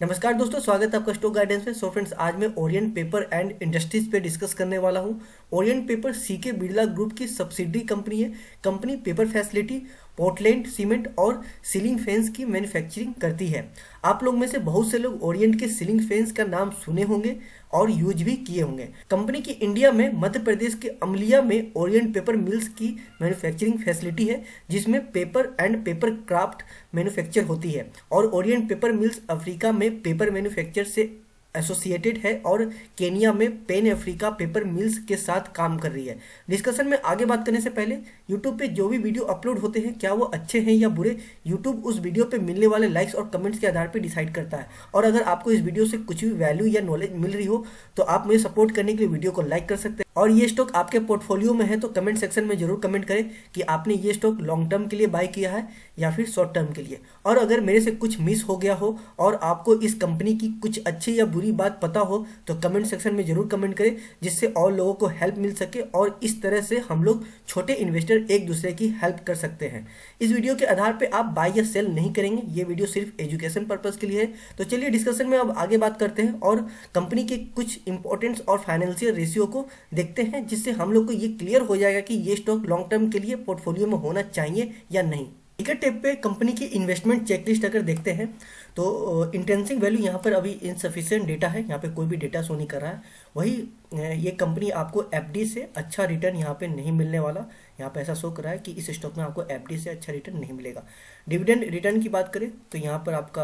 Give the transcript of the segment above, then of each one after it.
नमस्कार दोस्तों, स्वागत है आपका स्टॉक गाइडेंस में। सो फ्रेंड्स, आज मैं ओरिएंट पेपर एंड इंडस्ट्रीज पे डिस्कस करने वाला हूँ। Orient paper CK Birla group की सब्सिडरी कंपनी है। Company paper facility, Portland cement और सीलिंग फैंस की मैन्युफैक्चरिंग करती है। आप लोग में से बहुत से लोग ओरिएंट के सीलिंग फैंस का नाम सुने होंगे और यूज भी किए होंगे। कंपनी की इंडिया में मध्य प्रदेश के अमलिया में ओरिएंट पेपर मिल्स की मैन्युफैक्चरिंग फैसिलिटी है, जिसमें paper and paper craft manufacture होती है। और ओरिएंट पेपर मिल्स अफ्रीका में पेपर मैन्युफैक्चर से एसोसिएटेड है और केनिया में पैन अफ्रीका पेपर मिल्स के साथ काम कर रही है। डिस्कशन में आगे बात करने से पहले, यूट्यूब पे जो भी वीडियो अपलोड होते हैं, क्या वो अच्छे हैं या बुरे, यूट्यूब उस वीडियो पे मिलने वाले लाइक्स और कमेंट्स के आधार पर डिसाइड करता है। और अगर आपको इस वीडियो से कुछ भी वैल्यू या नॉलेज मिल रही हो तो आप मुझे सपोर्ट करने के लिए वीडियो को लाइक कर सकते हैं। और ये स्टॉक आपके पोर्टफोलियो में है तो कमेंट सेक्शन में जरूर कमेंट करें कि आपने ये स्टॉक लॉन्ग टर्म के लिए बाय किया है या फिर शॉर्ट टर्म के लिए। और अगर मेरे से कुछ मिस हो गया हो और आपको इस कंपनी की कुछ अच्छी या बुरी बात पता हो तो कमेंट सेक्शन में जरूर कमेंट करें, जिससे और लोगों को हेल्प मिल सके और इस तरह से हम लोग छोटे इन्वेस्टर एक दूसरे की हेल्प कर सकते हैं। इस वीडियो के आधार पर आप बाय या सेल नहीं करेंगे, ये वीडियो सिर्फ एजुकेशन पर्पज के लिए है। तो चलिए डिस्कशन में अब आगे बात करते हैं और कंपनी के कुछ इंपॉर्टेंट्स और फाइनेंशियल रेशियो को देखते हैं, जिससे हम लोग को ये क्लियर हो जाएगा कि ये स्टॉक लॉन्ग टर्म के लिए पोर्टफोलियो में होना चाहिए या नहीं। टिकट टेप पे कंपनी की इन्वेस्टमेंट चेकलिस्ट अगर देखते हैं तो इंट्रिंसिक वैल्यू यहाँ पर अभी इनसफिशिएंट डेटा है, यहाँ पे कोई भी डेटा शो नहीं कर रहा है। वही ये कंपनी आपको एफडी से अच्छा रिटर्न यहाँ पे नहीं मिलने वाला। यहाँ पे ऐसा शो कर रहा है कि इस स्टॉक में आपको एफडी से अच्छा रिटर्न नहीं मिलेगा। डिविडेंड रिटर्न की बात करें तो यहाँ पर आपका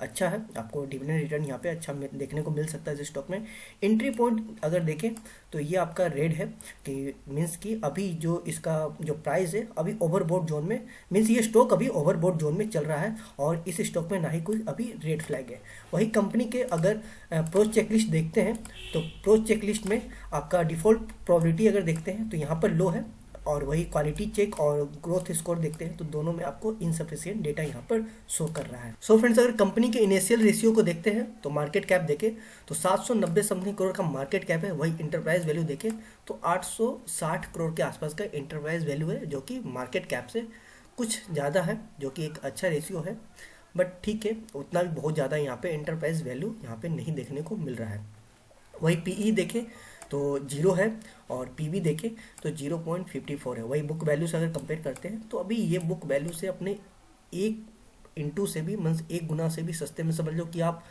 अच्छा है, आपको डिविडेंड रिटर्न यहाँ पे अच्छा देखने को मिल सकता है इस स्टॉक में। एंट्री पॉइंट अगर देखें तो ये आपका रेड है, कि मीन्स कि अभी जो इसका जो प्राइस है अभी ओवरबॉट जोन में, मीन्स ये स्टॉक अभी ओवरबॉट जोन में चल रहा है और इस स्टॉक में ना ही कोई अभी रेड फ्लैग है। वही कंपनी के अगर प्रोज चेकलिस्ट देखते हैं तो प्रोज चेकलिस्ट में आपका डिफॉल्ट प्रोबेबिलिटी अगर देखते हैं तो यहाँ पर लो है, और वही क्वालिटी चेक और ग्रोथ स्कोर देखते हैं तो दोनों में आपको इनसफिशिएंट डेटा यहाँ पर शो कर रहा है। सो फ्रेंड्स, अगर कंपनी के इनिशियल रेशियो को देखते हैं तो मार्केट कैप देखें तो 790 समथिंग करोड़ का मार्केट कैप है। वही इंटरप्राइज वैल्यू देखें तो 860 करोड़ के आसपास का इंटरप्राइज वैल्यू है, जो कि मार्केट कैप से कुछ ज़्यादा है, जो कि एक अच्छा रेशियो है। बट ठीक है, उतना भी बहुत ज़्यादा यहाँ पे इंटरप्राइज वैल्यू यहाँ पे नहीं देखने को मिल रहा है। वही पीई देखें तो 0 है और पीवी देखें तो 0.54 है। वही बुक वैल्यू से अगर कंपेयर करते हैं तो अभी ये बुक वैल्यू से अपने 1 से भी, मीन्स 1 गुना से भी सस्ते में समझ लो कि आप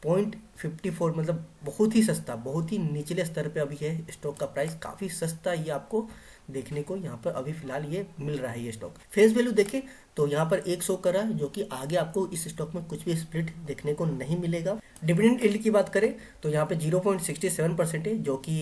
0.54, मतलब बहुत ही सस्ता, बहुत ही निचले स्तर पे अभी है स्टॉक का प्राइस, काफ़ी सस्ता ये आपको देखने को यहाँ पर अभी फिलहाल ये मिल रहा है। ये स्टॉक फेस वैल्यू देखें तो यहाँ पर 100 कर रहा है, जो कि आगे आपको इस स्टॉक में कुछ भी स्प्लिट देखने को नहीं मिलेगा। डिविडेंड यील्ड की बात करें तो यहाँ पे 0.67% है, जो कि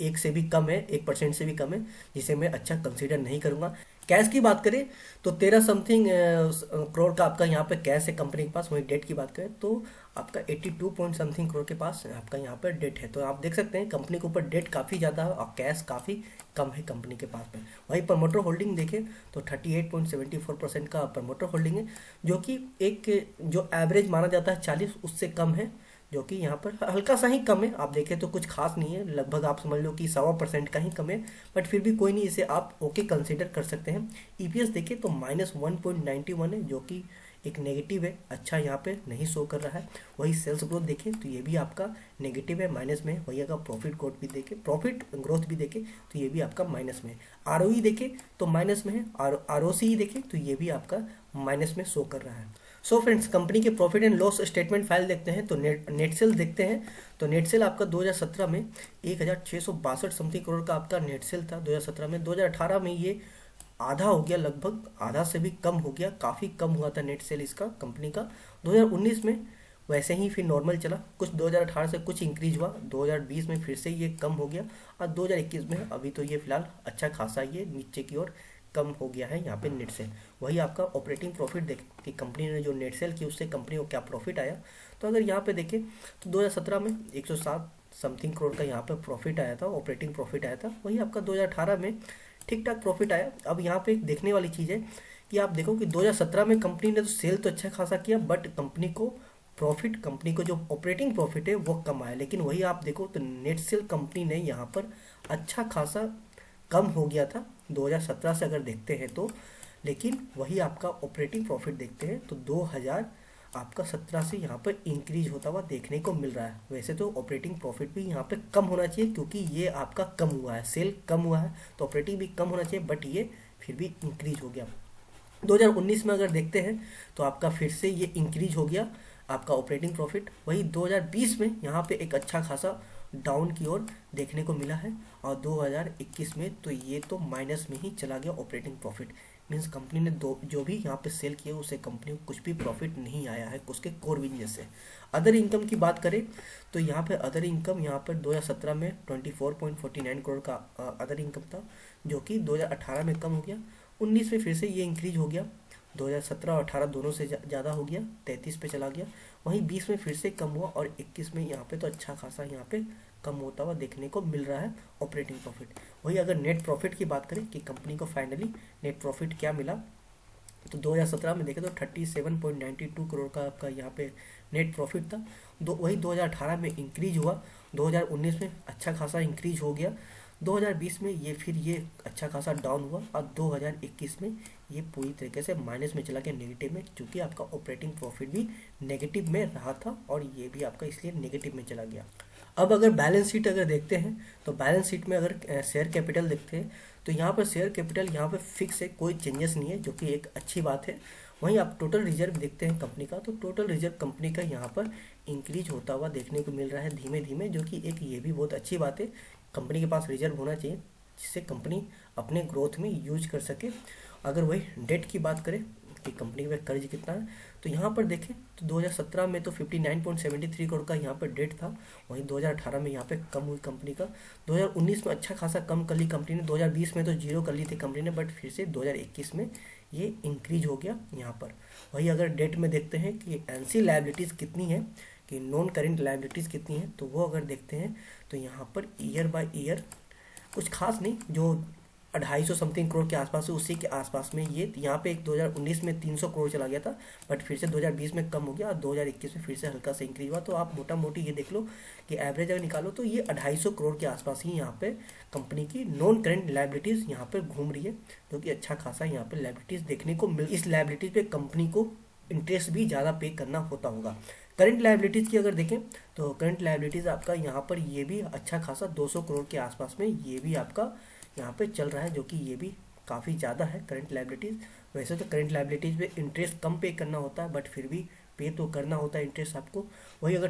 1% से भी कम है, जिसे मैं अच्छा कंसीडर नहीं करूँगा। कैश की बात करें तो 13 समथिंग करोड़ का आपका यहाँ पे कैश है कंपनी के पास। वही डेट की बात करें तो आपका 82 पॉइंट समथिंग करोड़ के पास आपका यहाँ पर डेट है। तो आप देख सकते हैं कंपनी के ऊपर डेट काफ़ी ज़्यादा है और कैश काफ़ी कम है कंपनी के पास में। वही प्रमोटर होल्डिंग देखें तो 38.74% का प्रमोटर होल्डिंग है, जो कि एक जो एवरेज माना जाता है 40 उससे कम है, जो कि यहाँ पर हल्का सा ही कम है। आप देखें तो कुछ खास नहीं है, लगभग आप समझ लो कि 1.25% का ही कम है, बट फिर भी कोई नहीं, इसे आप ओके कंसीडर कर सकते हैं। ईपीएस देखें तो -1.91 है, जो कि एक नेगेटिव है, अच्छा यहाँ पे नहीं शो कर रहा है। वही सेल्स ग्रोथ देखें तो ये भी आपका नेगेटिव है, माइनस में है। वही अगर प्रॉफिट ग्रोथ भी देखें, प्रॉफिट ग्रोथ भी देखें तो ये भी आपका माइनस में है। आरओई देखें तो माइनस में है, आरओसी देखें तो ये भी आपका माइनस में शो कर रहा है। सो फ्रेंड्स, कंपनी के profit and loss statement file देखते हैं तो नेट सेल देखते हैं तो नेट सेल आपका 2017 में 1662 समथिंग करोड़ का आपका नेट सेल था 2017 में। 2018 में ये आधा हो गया, लगभग आधा से भी कम हो गया, काफ़ी कम हुआ था नेट सेल इसका कंपनी का। 2019 में वैसे ही फिर नॉर्मल चला, कुछ 2018 से कुछ इंक्रीज हुआ, 2020 में फिर से ये कम हो गया और 2021 में अभी तो ये फिलहाल अच्छा खासा ये नीचे की ओर कम हो गया है यहाँ पे नेट सेल। वही आपका ऑपरेटिंग प्रॉफिट देखें कि कंपनी ने जो नेट सेल की उससे कंपनी को क्या प्रॉफिट आया। तो अगर यहाँ पे देखें तो 2017 में 107 समथिंग करोड़ का यहाँ पे प्रॉफिट आया था, ऑपरेटिंग प्रॉफिट आया था। वही आपका 2018 में ठीक ठाक प्रॉफिट आया। अब यहाँ पे देखने वाली चीज़ है कि आप देखो कि 2017 में कंपनी ने तो सेल तो अच्छा खासा किया, बट कंपनी को प्रॉफिट, कंपनी को जो ऑपरेटिंग प्रॉफिट है वो कम आया। लेकिन वही आप देखो तो नेट सेल कंपनी ने यहाँ पर अच्छा खासा कम हो गया था 2017 से अगर देखते हैं तो। लेकिन वही आपका ऑपरेटिंग प्रॉफिट देखते हैं तो आपका 17 से यहाँ पर इंक्रीज होता हुआ देखने को मिल रहा है। वैसे तो ऑपरेटिंग प्रॉफिट भी यहाँ पे कम होना चाहिए क्योंकि ये आपका कम हुआ है, सेल कम हुआ है तो ऑपरेटिंग भी कम होना चाहिए, बट ये फिर भी इंक्रीज हो गया। 2019 में अगर देखते हैं तो आपका फिर से ये इंक्रीज हो गया आपका ऑपरेटिंग प्रॉफिट। वही 2020 में यहाँ पे एक अच्छा खासा डाउन की ओर देखने को मिला है, और 2021 में तो ये तो माइनस में ही चला गया ऑपरेटिंग प्रॉफिट। मीन्स कंपनी ने जो भी यहाँ पे सेल किया उसे कंपनी को कुछ भी प्रॉफिट नहीं आया है उसके कोर बिजनेस से। अदर इनकम की बात करें तो यहाँ पे अदर इनकम यहाँ पर 2017 में 24.49 करोड़ का अदर इनकम था, जो कि 2018 में कम हो गया। 19 में फिर से ये इंक्रीज हो गया, 2017 और 18 दोनों से ज़्यादा हो गया, 33 पे चला गया। वहीं 20 में फिर से कम हुआ, और 21 में यहाँ पे तो अच्छा खासा यहाँ पे कम होता हुआ देखने को मिल रहा है ऑपरेटिंग प्रॉफिट। वही अगर नेट प्रॉफिट की बात करें कि कंपनी को फाइनली नेट प्रॉफिट क्या मिला, तो 2017 में देखें तो 37.92 करोड़ का आपका यहाँ पे नेट प्रॉफिट था। वही 2018 में इंक्रीज हुआ, 2019 में अच्छा खासा इंक्रीज हो गया, 2020 में ये फिर ये अच्छा खासा डाउन हुआ, और 2021 में ये पूरी तरीके से माइनस में चला गया, नेगेटिव में, क्योंकि आपका ऑपरेटिंग प्रॉफिट भी नेगेटिव में रहा था और ये भी आपका इसलिए नेगेटिव में चला गया। अब अगर बैलेंस शीट अगर देखते हैं तो बैलेंस शीट में अगर शेयर कैपिटल देखते हैं तो यहाँ पर शेयर कैपिटल यहाँ पर फिक्स है, कोई चेंजेस नहीं है, जो कि एक अच्छी बात है। वहीं आप टोटल रिजर्व देखते हैं कंपनी का, तो टोटल रिजर्व कंपनी का यहाँ पर इंक्रीज होता हुआ देखने को मिल रहा है धीमे धीमे, जो कि एक ये भी बहुत अच्छी बात है। कंपनी के पास रिजर्व होना चाहिए जिससे कंपनी अपने ग्रोथ में यूज कर सके। अगर वही डेट की बात करें कि कंपनी में कर्ज कितना है, तो यहाँ पर देखें तो 2017 में तो 59.73 करोड़ का यहाँ पर डेट था, वहीं 2018 में यहाँ पे कम हुई कंपनी का, 2019 में अच्छा खासा कम कर ली कंपनी ने, 2020 में तो जीरो कर ली थी कंपनी ने, बट फिर से 2021 में ये इंक्रीज हो गया यहाँ पर। वही अगर डेट में देखते हैं कि एनसी लायबिलिटीज़ कितनी है, कि नॉन करेंट लायबिलिटीज़ कितनी है, तो वो अगर देखते हैं तो यहाँ पर ईयर बाय ईयर कुछ खास नहीं, जो 250 समथिंग करोड़ के आसपास है उसी के आसपास में ये यहाँ पे एक 2019 में 300 करोड़ चला गया था, बट फिर से 2020 में कम हो गया और 2021 में फिर से हल्का से इंक्रीज हुआ। तो आप मोटा मोटी ये देख लो कि एवरेज अगर निकालो तो ये 250 करोड़ के आसपास ही यहाँ पे कंपनी की नॉन करेंट लायबिलिटीज़ यहाँ पर घूम रही है, जो कि अच्छा खासा यहाँ पर लायबिलिटीज़ देखने को मिल। इस लायबिलिटीज़ पे कंपनी को इंटरेस्ट भी ज़्यादा पे करना होता होगा। करंट लायबिलिटीज़ की अगर देखें तो करंट लायबिलिटीज़ आपका यहाँ पर ये भी अच्छा खासा 200 करोड़ के आसपास में ये भी आपका यहाँ पे चल रहा है, जो कि ये भी काफ़ी ज़्यादा है करंट लायबिलिटीज़। वैसे तो करंट लायबिलिटीज़ पे इंटरेस्ट कम पे करना होता है, बट फिर भी पे तो करना होता है इंटरेस्ट आपको। वही अगर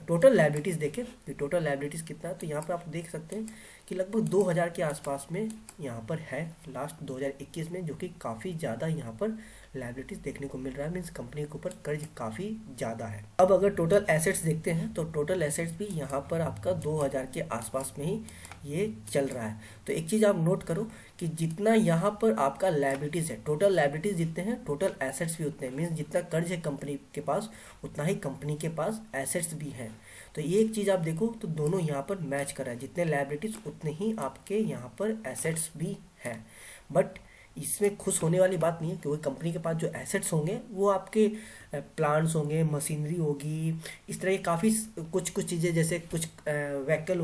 टोटल लायबिलिटीज़ देखें कि टोटल लायबिलिटीज़ कितना है, तो यहाँ पर आप देख सकते हैं कि लगभग 2000 के आसपास में यहाँ पर है लास्ट 2021 में, जो कि काफ़ी ज़्यादा यहाँ पर लायबिलिटीज़ देखने को मिल रहा है। मीन्स कंपनी के ऊपर कर्ज काफ़ी ज़्यादा है। अब अगर टोटल एसेट्स देखते हैं तो टोटल एसेट्स भी यहाँ पर आपका 2000 के आसपास में ही ये चल रहा है। तो एक चीज़ आप नोट करो कि जितना यहाँ पर आपका लायबिलिटीज़ है, टोटल लायबिलिटीज़ जितने हैं टोटल एसेट्स भी उतने हैं। मीन्स जितना कर्ज है कंपनी के पास उतना ही कंपनी के पास एसेट्स भी हैं। तो ये एक चीज़ आप देखो तो दोनों यहाँ पर मैच कर रहा है, जितने लायबिलिटीज़ उतने ही आपके यहाँ पर एसेट्स भी हैं। बट इसमें खुश होने वाली बात नहीं है, क्योंकि कंपनी के पास जो एसेट्स होंगे वो आपके प्लांट्स होंगे, मशीनरी होगी, इस तरह की काफ़ी कुछ चीज़ें, जैसे कुछ व्हीकल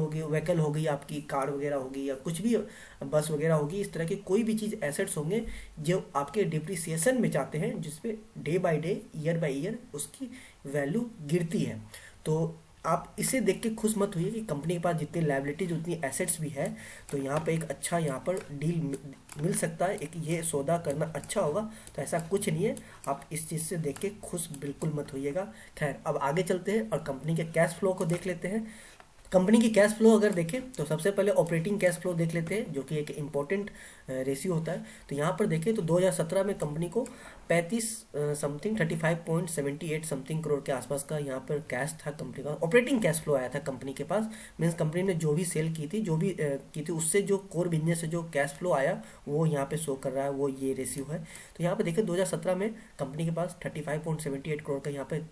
हो गई आपकी, कार वगैरह होगी, या कुछ भी बस वगैरह होगी, इस तरह के कोई भी चीज़ एसेट्स होंगे जो आपके डिप्रिसिएशन में जाते हैं, जिसपे day by day year by year उसकी वैल्यू गिरती है। तो आप इसे देख के खुश मत होइए कि कंपनी के पास जितनी लायबिलिटीज उतनी एसेट्स भी है, तो यहाँ पे एक अच्छा यहाँ पर डील मिल सकता है, एक ये सौदा करना अच्छा होगा। तो ऐसा कुछ नहीं है, आप इस चीज़ से देख के खुश बिल्कुल मत होइएगा। खैर, अब आगे चलते हैं और कंपनी के कैश फ्लो को देख लेते हैं। कंपनी की कैश फ्लो अगर देखें तो सबसे पहले ऑपरेटिंग कैश फ्लो देख लेते हैं, जो कि एक इम्पोर्टेंट रेशियो होता है। तो यहाँ पर देखें तो 2017 में कंपनी को 35.78 समथिंग करोड़ के आसपास का यहाँ पर कैश था कंपनी का, ऑपरेटिंग कैश फ्लो आया था कंपनी के पास। मीन्स कंपनी ने जो भी सेल की थी, उससे जो कोर बिजनेस से जो कैश फ्लो आया वो यहाँ पे शो कर रहा है, वो ये रेशियो है। तो यहाँ पे देखिए 2017 में कंपनी के पास 35.78 करोड़ का यहाँ पे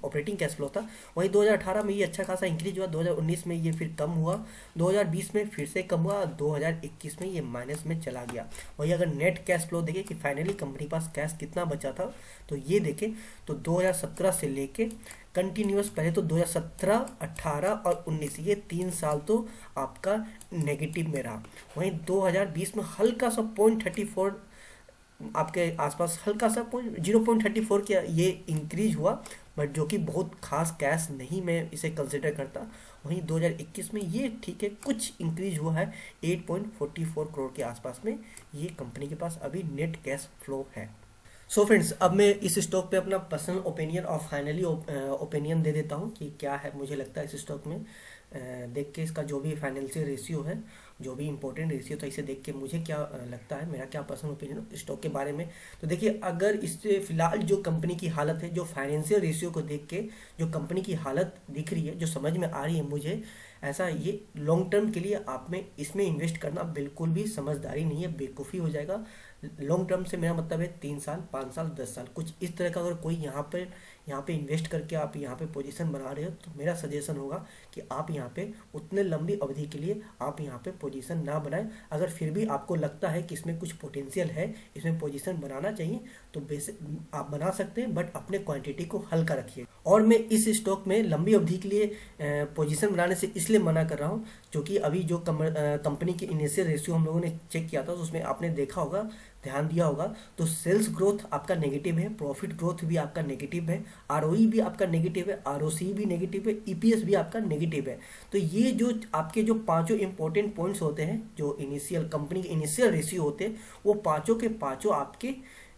ऑपरेटिंग कैश फ्लो था। वही 2018 में ये अच्छा खासा इंक्रीज हुआ, 2019 में ये फिर कम हुआ, 2020 में फिर से कम हुआ, 2021 में ये माइनस में चला गया। वही अगर नेट कैश फ्लो देखें कि फाइनली कंपनी के पास कैश कितना बचा था, तो ये देखें तो 2017 से लेके कंटिन्यूअस, पहले तो 2017, 18 और 19 ये 3 साल तो आपका नेगेटिव में रहा। वहीं 2020 में हल्का सा 0.34 आपके आसपास हल्का सा 0.34 का ये इंक्रीज हुआ, बट जो कि बहुत खास कैश नहीं मैं इसे कंसिडर करता। वहीं 2021 में ये ठीक है, कुछ इंक्रीज हुआ है, 8.44 करोड़ के आसपास में ये कंपनी के पास अभी नेट कैश फ्लो है। सो फ्रेंड्स, अब मैं इस स्टॉक पे अपना पर्सनल ओपिनियन और फाइनली ओपिनियन दे देता हूँ कि क्या है मुझे लगता है इस स्टॉक में। देख के इसका जो भी फाइनेंशियल रेशियो है, जो भी इंपॉर्टेंट रेशियो था, इसे देख के मुझे क्या लगता है, मेरा क्या पर्सनल ओपिनियन स्टॉक के बारे में। तो देखिए, अगर इससे फिलहाल जो कंपनी की हालत है, जो फाइनेंशियल रेशियो को देख के जो कंपनी की हालत दिख रही है, जो समझ में आ रही है मुझे, ऐसा ये लॉन्ग टर्म के लिए आप में इसमें इन्वेस्ट करना बिल्कुल भी समझदारी नहीं है, बेवकूफ़ी हो जाएगा। लॉन्ग टर्म से मेरा मतलब है 3 साल, 5 साल, 10 साल, कुछ इस तरह का। अगर कोई यहाँ पे इन्वेस्ट करके आप यहाँ पे पोजीशन बना रहे हो, तो मेरा सजेशन होगा कि आप यहाँ पे उतने लंबी अवधि के लिए आप यहाँ पे पोजीशन ना बनाएं। अगर फिर भी आपको लगता है कि इसमें कुछ पोटेंशियल है, इसमें पोजीशन बनाना चाहिए, तो बेसिक आप बना सकते हैं, बट अपने क्वांटिटी को हल्का रखिए। और मैं इस स्टॉक में लंबी अवधि के लिए पोजीशन बनाने से इसलिए मना कर रहा हूँ, क्योंकि अभी जो कंपनी की इनिशियल रेशियो हम लोगों ने चेक किया था, तो उसमें आपने देखा होगा, ध्यान दिया होगा, तो सेल्स ग्रोथ आपका नेगेटिव है, प्रॉफिट ग्रोथ भी आपका नेगेटिव है, आरओई भी आपका नेगेटिव है, आरओसी भी नेगेटिव है, ईपीएस भी आपका नेगेटिव है। तो ये जो आपके जो पांचों इंपॉर्टेंट पॉइंट्स होते हैं, जो इनिशियल कंपनी के इनिशियल रेशियो होते हैं, वो पांचों के पांचों आपके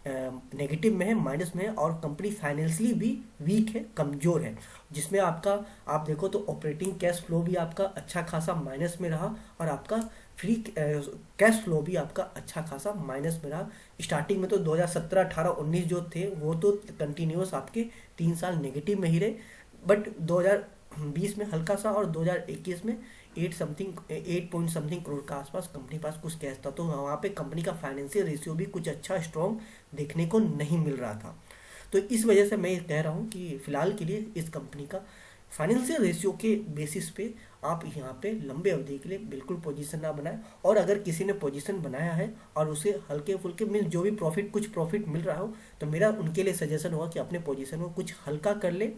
नेगेटिव में है, माइनस में है, और कंपनी फाइनेंशियली भी वीक है, कमजोर है। जिसमें आपका आप देखो तो ऑपरेटिंग कैश फ्लो भी आपका अच्छा खासा माइनस में रहा, और आपका फ्री कैश फ्लो भी आपका अच्छा खासा माइनस में रहा। स्टार्टिंग में तो 2017, 18, 19 जो थे वो तो कंटिन्यूस आपके 3 साल नेगेटिव में ही रहे, बट 2020 में हल्का सा, और 2021 में 8 पॉइंट समथिंग करोड़ का आसपास कंपनी पास कुछ कैश था। तो वहाँ पे कंपनी का फाइनेंशियल रेशियो भी कुछ अच्छा स्ट्रॉन्ग देखने को नहीं मिल रहा था। तो इस वजह से मैं कह रहा हूँ कि फिलहाल के लिए इस कंपनी का फाइनेंशियल रेशियो के बेसिस पे आप यहाँ पे लंबे अवधि के लिए बिल्कुल पोजीशन ना बनाएं। और अगर किसी ने पोजीशन बनाया है और उसे हल्के फुल्के मीन जो भी कुछ प्रॉफिट मिल रहा हो, तो मेरा उनके लिए सजेशन होगा कि अपने पोजीशन को कुछ हल्का कर ले,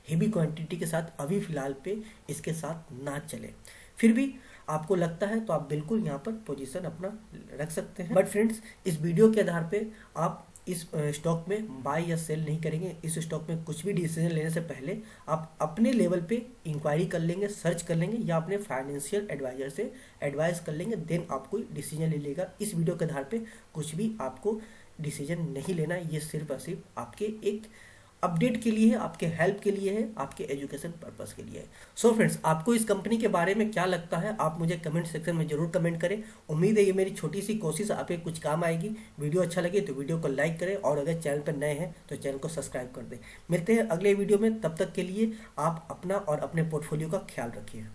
हेवी क्वांटिटी के साथ अभी फिलहाल पे इसके साथ ना चले। फिर भी आपको लगता है तो आप बिल्कुल यहाँ पर पोजीशन अपना रख सकते हैं। बट फ्रेंड्स, इस वीडियो के आधार पे आप इस स्टॉक में बाय या सेल नहीं करेंगे। इस स्टॉक में कुछ भी डिसीजन लेने से पहले आप अपने लेवल पे इंक्वायरी कर लेंगे, सर्च कर लेंगे, या अपने फाइनेंशियल एडवाइजर से एडवाइस कर लेंगे, देन आप कोई डिसीजन ले लेगा। इस वीडियो के आधार पे कुछ भी आपको डिसीजन नहीं लेना। ये सिर्फ और सिर्फ आपके एक अपडेट के लिए है, आपके हेल्प के लिए है, आपके एजुकेशन पर्पस के लिए है। सो फ्रेंड्स, आपको इस कंपनी के बारे में क्या लगता है, आप मुझे कमेंट सेक्शन में जरूर कमेंट करें। उम्मीद है ये मेरी छोटी सी कोशिश आपके कुछ काम आएगी। वीडियो अच्छा लगे तो वीडियो को लाइक करें, और अगर चैनल पर नए हैं तो चैनल को सब्सक्राइब कर दें। मिलते हैं अगले वीडियो में, तब तक के लिए आप अपना और अपने पोर्टफोलियो का ख्याल रखिए।